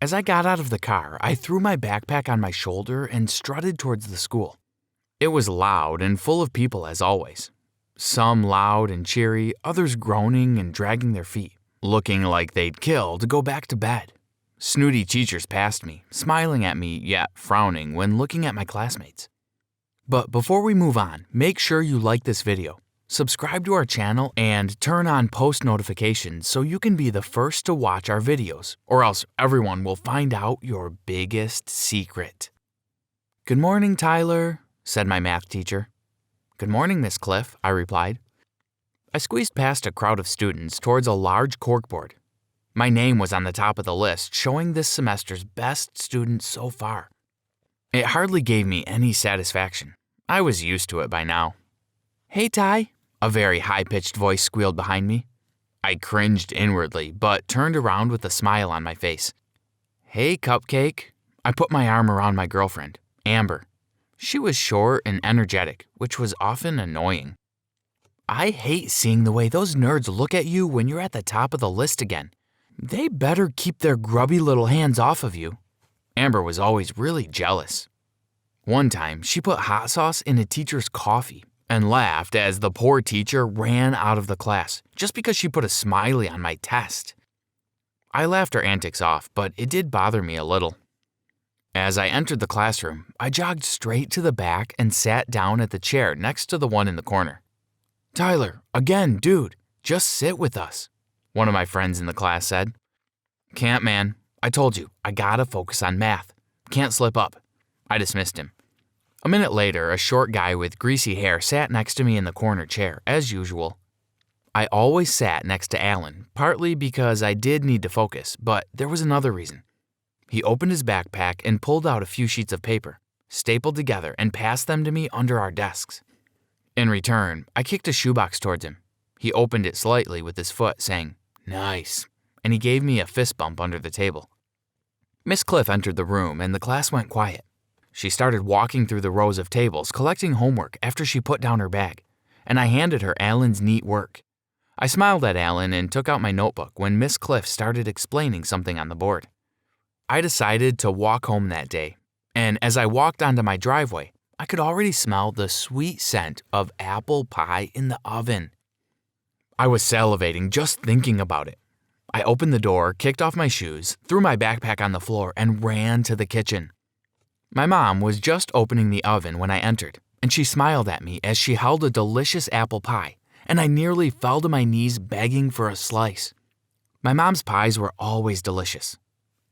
As I got out of the car, I threw my backpack on my shoulder and strutted towards the school. It was loud and full of people as always. Some loud and cheery, others groaning and dragging their feet, looking like they'd kill to go back to bed. Snooty teachers passed me, smiling at me yet frowning when looking at my classmates. But before we move on, make sure you like this video, subscribe to our channel, and turn on post notifications so you can be the first to watch our videos, or else everyone will find out your biggest secret. "Good morning, Tyler," said my math teacher. "Good morning, Miss Cliff," I replied. I squeezed past a crowd of students towards a large corkboard. My name was on the top of the list, showing this semester's best student so far. It hardly gave me any satisfaction. I was used to it by now. "Hey, Ty," a very high-pitched voice squealed behind me. I cringed inwardly, but turned around with a smile on my face. "Hey, Cupcake." I put my arm around my girlfriend, Amber. She was short and energetic, which was often annoying. "I hate seeing the way those nerds look at you when you're at the top of the list again. They better keep their grubby little hands off of you." Amber was always really jealous. One time, she put hot sauce in a teacher's coffee and laughed as the poor teacher ran out of the class just because she put a smiley on my test. I laughed her antics off, but it did bother me a little. As I entered the classroom, I jogged straight to the back and sat down at the chair next to the one in the corner. "Tyler, again, dude, just sit with us," one of my friends in the class said. "Can't, man. I told you, I gotta focus on math. Can't slip up." I dismissed him. A minute later, a short guy with greasy hair sat next to me in the corner chair, as usual. I always sat next to Alan, partly because I did need to focus, but there was another reason. He opened his backpack and pulled out a few sheets of paper, stapled together, and passed them to me under our desks. In return, I kicked a shoebox towards him. He opened it slightly with his foot, saying, "Nice," and he gave me a fist bump under the table. Miss Cliff entered the room and the class went quiet. She started walking through the rows of tables collecting homework after she put down her bag, and I handed her Alan's neat work. I smiled at Alan and took out my notebook when Miss Cliff started explaining something on the board. I decided to walk home that day, and as I walked onto my driveway, I could already smell the sweet scent of apple pie in the oven. I was salivating just thinking about it. I opened the door, kicked off my shoes, threw my backpack on the floor, and ran to the kitchen. My mom was just opening the oven when I entered, and she smiled at me as she held a delicious apple pie, and I nearly fell to my knees begging for a slice. My mom's pies were always delicious.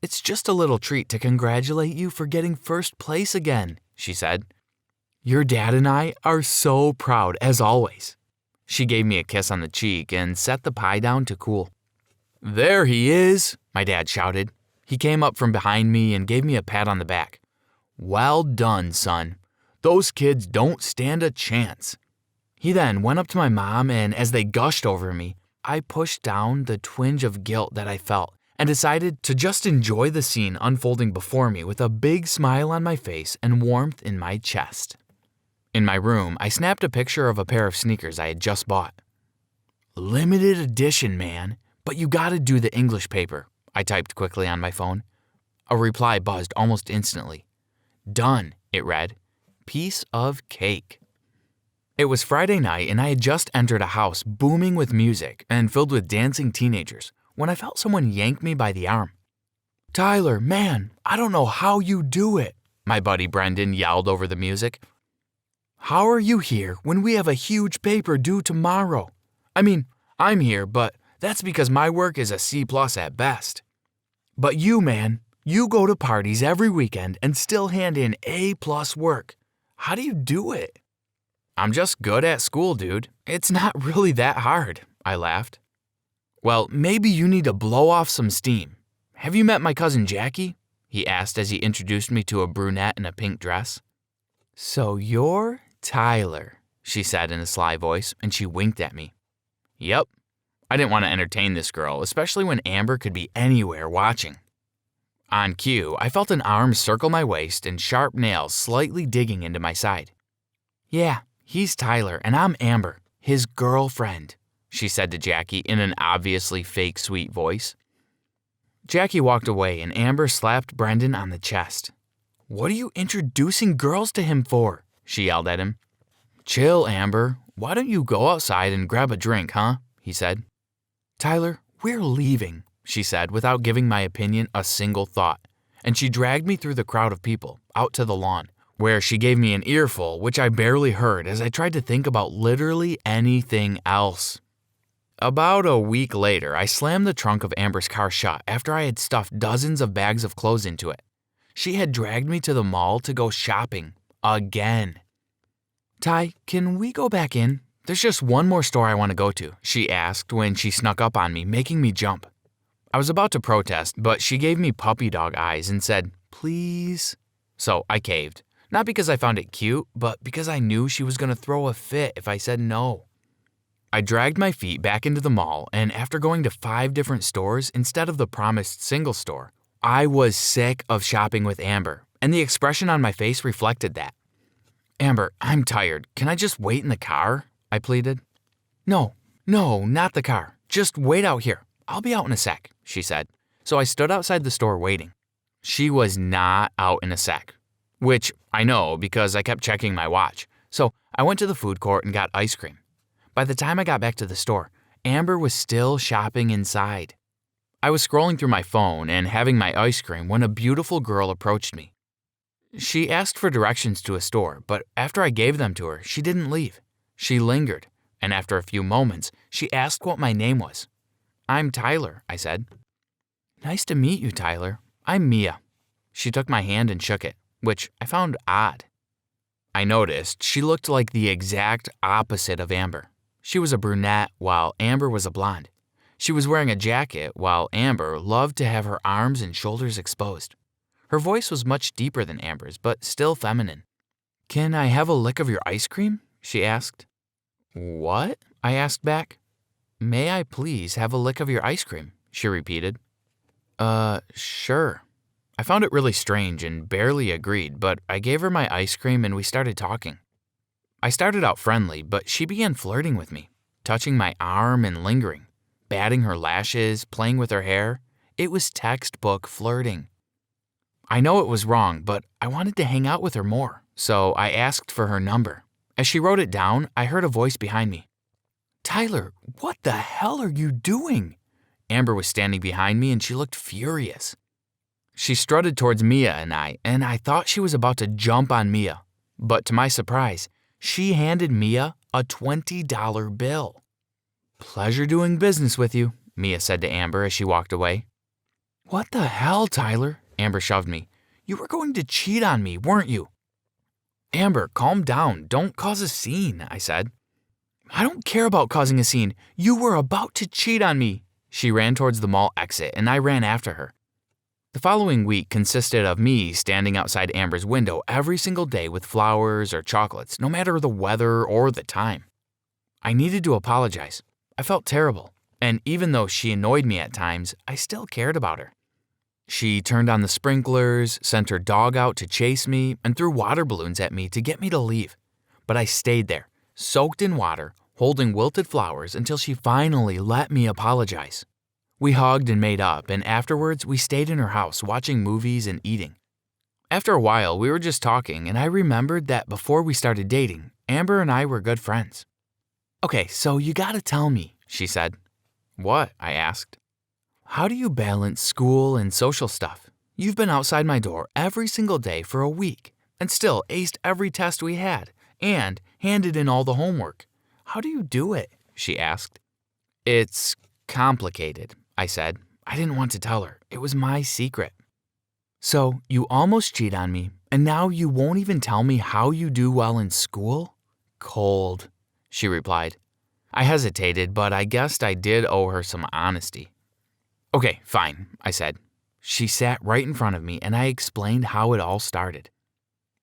"It's just a little treat to congratulate you for getting first place again," she said. "Your dad and I are so proud, as always." She gave me a kiss on the cheek and set the pie down to cool. "There he is," my dad shouted. He came up from behind me and gave me a pat on the back. "Well done, son. Those kids don't stand a chance." He then went up to my mom, and as they gushed over me, I pushed down the twinge of guilt that I felt and decided to just enjoy the scene unfolding before me with a big smile on my face and warmth in my chest. In my room, I snapped a picture of a pair of sneakers I had just bought. "Limited edition, man, but you gotta do the English paper," I typed quickly on my phone. A reply buzzed almost instantly. "Done," it read. "Piece of cake." It was Friday night and I had just entered a house booming with music and filled with dancing teenagers when I felt someone yank me by the arm. "Tyler, man, I don't know how you do it," my buddy Brendan yelled over the music. "How are you here when we have a huge paper due tomorrow? I mean, I'm here, but that's because my work is a C+ at best. But you, man, you go to parties every weekend and still hand in A+ work. How do you do it?" "I'm just good at school, dude. It's not really that hard," I laughed. "Well, maybe you need to blow off some steam. Have you met my cousin Jackie?" he asked as he introduced me to a brunette in a pink dress. "So you're Tyler," she said in a sly voice, and she winked at me. Yep. I didn't want to entertain this girl, especially when Amber could be anywhere watching. On cue, I felt an arm circle my waist and sharp nails slightly digging into my side. "Yeah, he's Tyler and I'm Amber, his girlfriend," she said to Jackie in an obviously fake sweet voice. Jackie walked away and Amber slapped Brendan on the chest. "What are you introducing girls to him for?" she yelled at him. "Chill, Amber. Why don't you go outside and grab a drink, huh?" he said. "Tyler, we're leaving," she said without giving my opinion a single thought, and she dragged me through the crowd of people out to the lawn, where she gave me an earful which I barely heard as I tried to think about literally anything else. About a week later, I slammed the trunk of Amber's car shut after I had stuffed dozens of bags of clothes into it. She had dragged me to the mall to go shopping again. "Ty, can we go back in? There's just one more store I want to go to," she asked when she snuck up on me, making me jump. I was about to protest, but she gave me puppy dog eyes and said, "Please." So I caved, not because I found it cute, but because I knew she was going to throw a fit if I said no. I dragged my feet back into the mall, and after going to 5 different stores instead of the promised single store, I was sick of shopping with Amber, and the expression on my face reflected that. "Amber, I'm tired. Can I just wait in the car?" I pleaded. No, not the car. Just wait out here. I'll be out in a sec," she said. So I stood outside the store waiting. She was not out in a sec, which I know because I kept checking my watch. So I went to the food court and got ice cream. By the time I got back to the store, Amber was still shopping inside. I was scrolling through my phone and having my ice cream when a beautiful girl approached me. She asked for directions to a store, but after I gave them to her, she didn't leave. She lingered, and after a few moments, she asked what my name was. "I'm Tyler," I said. "Nice to meet you, Tyler. I'm Mia." She took my hand and shook it, which I found odd. I noticed she looked like the exact opposite of Amber. She was a brunette while Amber was a blonde. She was wearing a jacket while Amber loved to have her arms and shoulders exposed. Her voice was much deeper than Amber's, but still feminine. "Can I have a lick of your ice cream?" she asked. "What?" I asked back. "May I please have a lick of your ice cream?" she repeated. Sure." I found it really strange and barely agreed, but I gave her my ice cream and we started talking. I started out friendly, but she began flirting with me, touching my arm and lingering, batting her lashes, playing with her hair. It was textbook flirting. I know it was wrong, but I wanted to hang out with her more, so I asked for her number. As she wrote it down, I heard a voice behind me. "Tyler, what the hell are you doing?" Amber was standing behind me and she looked furious. She strutted towards Mia and I thought she was about to jump on Mia. But to my surprise, she handed Mia a $20 bill. "Pleasure doing business with you," Mia said to Amber as she walked away. "What the hell, Tyler?" Amber shoved me. "You were going to cheat on me, weren't you?" "Amber, calm down. Don't cause a scene," I said. "I don't care about causing a scene. You were about to cheat on me." She ran towards the mall exit and I ran after her. The following week consisted of me standing outside Amber's window every single day with flowers or chocolates, no matter the weather or the time. I needed to apologize. I felt terrible, and even though she annoyed me at times, I still cared about her. She turned on the sprinklers, sent her dog out to chase me, and threw water balloons at me to get me to leave. But I stayed there, soaked in water, holding wilted flowers until she finally let me apologize. We hugged and made up, and afterwards we stayed in her house watching movies and eating. After a while, we were just talking, and I remembered that before we started dating, Amber and I were good friends. "Okay, so you gotta tell me," she said. "What?" I asked. "How do you balance school and social stuff? You've been outside my door every single day for a week, and still aced every test we had, and handed in all the homework. How do you do it?" she asked. "It's complicated," I said. I didn't want to tell her. It was my secret. "So you almost cheat on me, and now you won't even tell me how you do well in school?" "Cold," she replied. I hesitated, but I guessed I did owe her some honesty. "Okay, fine," I said. She sat right in front of me, and I explained how it all started.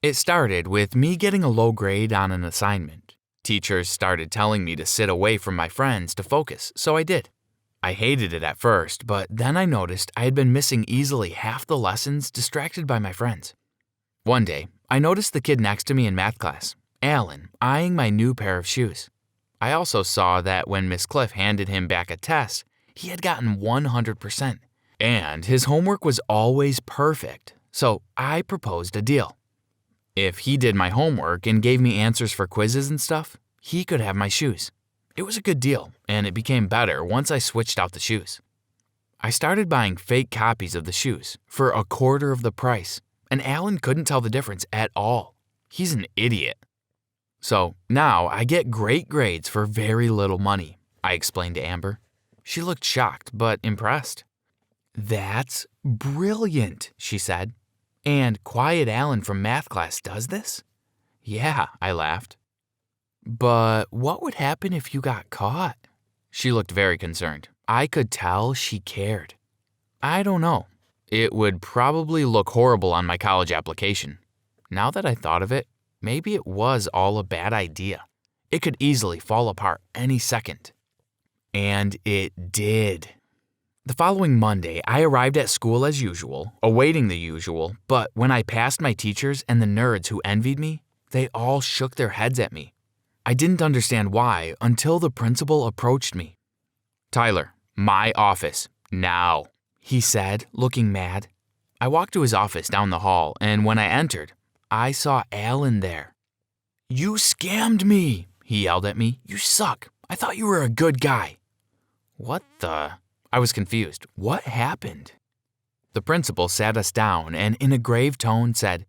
It started with me getting a low grade on an assignment. Teachers started telling me to sit away from my friends to focus, so I did. I hated it at first, but then I noticed I had been missing easily half the lessons distracted by my friends. One day, I noticed the kid next to me in math class, Alan, eyeing my new pair of shoes. I also saw that when Miss Cliff handed him back a test, he had gotten 100%. And his homework was always perfect, so I proposed a deal. If he did my homework and gave me answers for quizzes and stuff, he could have my shoes. It was a good deal, and it became better once I switched out the shoes. I started buying fake copies of the shoes for a quarter of the price, and Alan couldn't tell the difference at all. He's an idiot. So now I get great grades for very little money, I explained to Amber. She looked shocked but impressed. That's brilliant, she said. And Quiet Alan from math class does this? Yeah, I laughed. But what would happen if you got caught? She looked very concerned. I could tell she cared. I don't know. It would probably look horrible on my college application. Now that I thought of it, maybe it was all a bad idea. It could easily fall apart any second. And it did. The following Monday, I arrived at school as usual, awaiting the usual, but when I passed my teachers and the nerds who envied me, they all shook their heads at me. I didn't understand why until the principal approached me. Tyler, my office, now, he said, looking mad. I walked to his office down the hall, and when I entered, I saw Alan there. You scammed me, he yelled at me. You suck. I thought you were a good guy. What the? I was confused. What happened? The principal sat us down and in a grave tone said,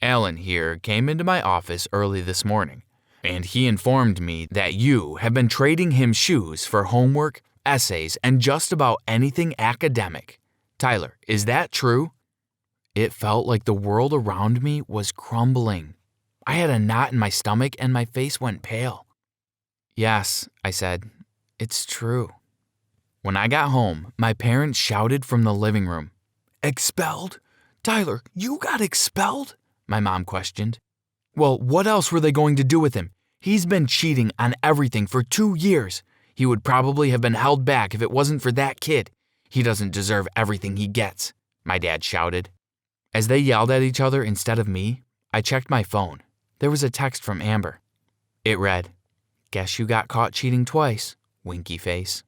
Alan here came into my office early this morning, and he informed me that you have been trading him shoes for homework, essays, and just about anything academic. Tyler, is that true? It felt like the world around me was crumbling. I had a knot in my stomach and my face went pale. Yes, I said, it's true. When I got home, my parents shouted from the living room. Expelled? Tyler, you got expelled? My mom questioned. Well, what else were they going to do with him? He's been cheating on everything for 2 years. He would probably have been held back if it wasn't for that kid. He doesn't deserve everything he gets, my dad shouted. As they yelled at each other instead of me, I checked my phone. There was a text from Amber. It read, Guess you got caught cheating twice, winky face.